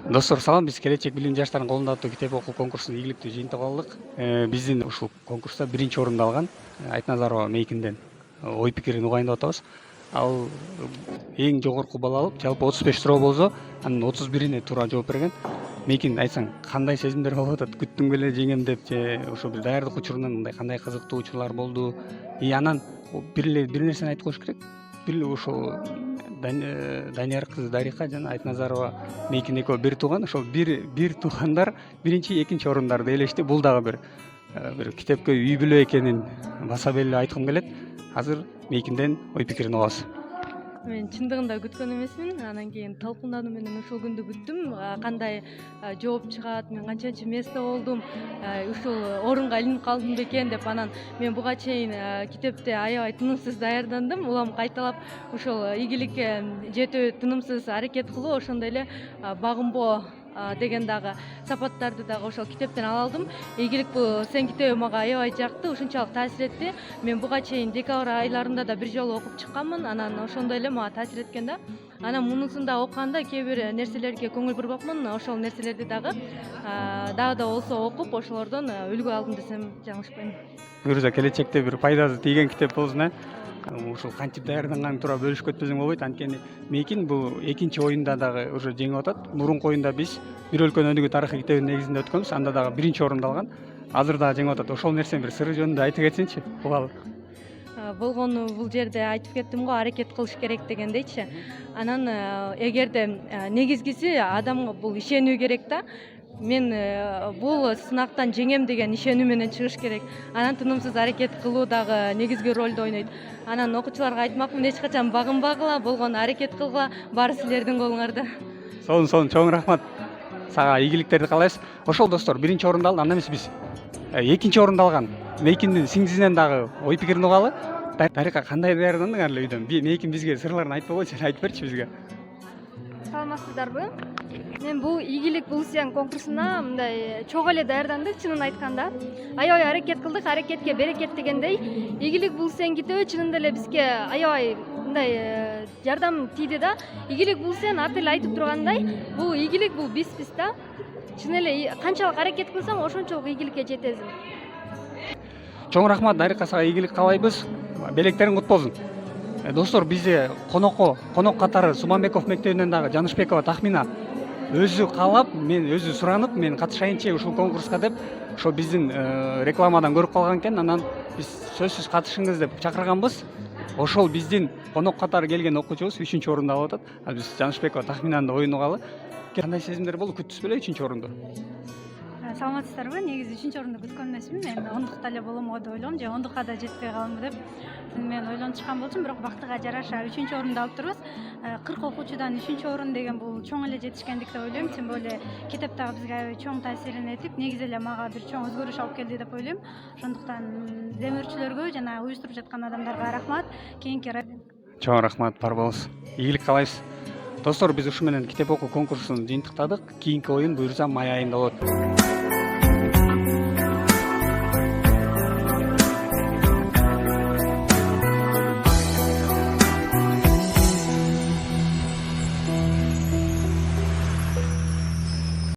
Достор салам, биз келечек билим жаштардын колунда аттуу китеп окуу конкурсунун ийгиликтүү жыйынтыгы алдык. Биздин ушул конкурста биринчи орунду алган Айтназарова Мейкинден ой пикирин угайын деп атабыз. Ал эң жогорку балл алып, жалпы 35 суроо болсо, анын 31ине туура жооп берген. Мейкин, айтсаң, кандай сезимдер болуп атат? Күттүң беле жеңем деп же ошо бир даярдык учурунан мындай кандай кызыктуу учурлар болду? Анан бир нерсени айтып коюш керек. Бир ошол Данияр кызы Дарика жана Айтназарова Мейкин экөө бир тууган. Ошол бир туугандар биринчи, экинчи орундарды ээлешти. Бул дагы бир китепке үй бүлө экенин баса белгилеп айткым келет. Азыр Мейкинден ой пикирин угабыз. Мен чындыгында күткөн эмесмин. Анан кийин талкуундануу менен ушул күндү күттүм. Кандай жооп чыгат, мен канчанчы место болдум, ушул орунга илинип калдым бекен деп. Анан мен буга чейин китепти аябай тынымсыз даярдандым. Улам кайталап ушул ийгиликке жетүү тынымсыз аракет кылуу, ошондой эле багынбоо деген дагы сапаттарды дагы ошол китептен ала алдым. Ийгилик бул сен китеби мага аябай жакты, ушунчалык таасир этти. Мен буга чейин декабрь айларында да бир жолу окуп чыкканмын. Анан ошондой эле мага таасир эткен да. Анан мунусун да окуганда кээ бир нерселерге көңүл бурбапмын. Ошол нерселерди дагы да болсо окуп, ошолордон үлгү алдым десем жаңылышпайм. Буюрса келечекте бир пайдасы тийген китеп болсун. Ушул кантип даярданганын туура бөлүшүп кетпесең болбойт. Анткени Мейкин бул экинчи оюнда дагы уже жеңип атат. Мурунку оюнда биз бир өлкөнүн өнүгүү тарыхы китебинин негизинде өткөнбүз. Анда дагы биринчи орунду алган. Азыр дагы жеңип атат. Ошол нерсенин бир сыры жөнүндө айтып кетсеңчи. Угалы. Болгону бул жерде айтып кеттим го, аракет кылыш керек дегендейчи. Анан эгерде негизгиси адамга бул ишенүү керек да. Мен бул сынактан жеңем деген ишенүү менен чыгыш керек. Анан тынымсыз аракет кылуу дагы негизги ролду ойнойт. Анан окуучуларга айтмакмын, эч качан багынбагыла, болгону аракет кылгыла, баары силердин колуңарда. Сонун, чоң рахмат. Сага ийгиликтерди каалайбыз. Ошол достор, биринчи орунду алды, анда эмес биз экинчи орунду алган Мейкиндин сиңдисинен дагы ой пикирин угалы. Дарика, кандай даярдандың ар эле үйдөн? Мейкин бизге сырларын айтпай койчу, айтып берчи бизге. Саламатсыздарбы? Мен бул ийгилик бул сыян конкурсуна мындай чогуу эле даярдандык, чынын айтканда. Аябай аракет кылдык, аракетке берекет дегендей. Ийгилик бул сыян китеби чынында эле бизге аябай мындай жардам тийди да. Ийгилик бул сыян аты эле айтып тургандай, бул ийгилик бул биз да. Чын эле канчалык аракет кылсаң, ошончолук ийгиликке жетесиң. Чоң рахмат, Дарика, сага ийгилик каалайбыз. Белектериң кут болсун. Достор, бизде конок катары Суманбеков мектебинен дагы Жанышбекова Тахмина өзү каалап, мен өзү суранып, мен катышайынчы ушул конкурска деп, ошо биздин рекламадан көрүп калган экен. Анан биз сөзсүз катышыңыз деп чакырганбыз. Ошол биздин конок катары келген окуучубуз 3-чү орунду алып атат. Биз Жанышбекова Тахминанын оюн угалы. Кандай сезимдер болду? Күттүңүз беле 3-чү орунду? Саламатсыздарбы? Негизи 3-чү орунду күткөн эмесмин. Мен 10-дукта эле болом го деп ойлогом, же 10-дукка да жетпей каламбы деп. Мен ойлонуп чыккан болчумун, бирок бактыга жараша 3-чү орунду алып турбуз. 40 окуучудан 3-чү орун деген бул чоң эле жетишкендик деп ойлойм. Тем более китеп дагы бизге аябай чоң таасирин этип, негизи эле мага бир чоң өзгөрүш алып келди деп ойлойм. Ошондуктан демөөрчүлөргө жана уюштуруп жаткан адамдарга рахмат. Кийинки Чоң рахмат, бар болуңуз. Ийгилик каалайбыз. Достор, биз ушу менен китеп окуу конкурсун жыйынтыктадык. Кийинки оюн буюрса май айында болот.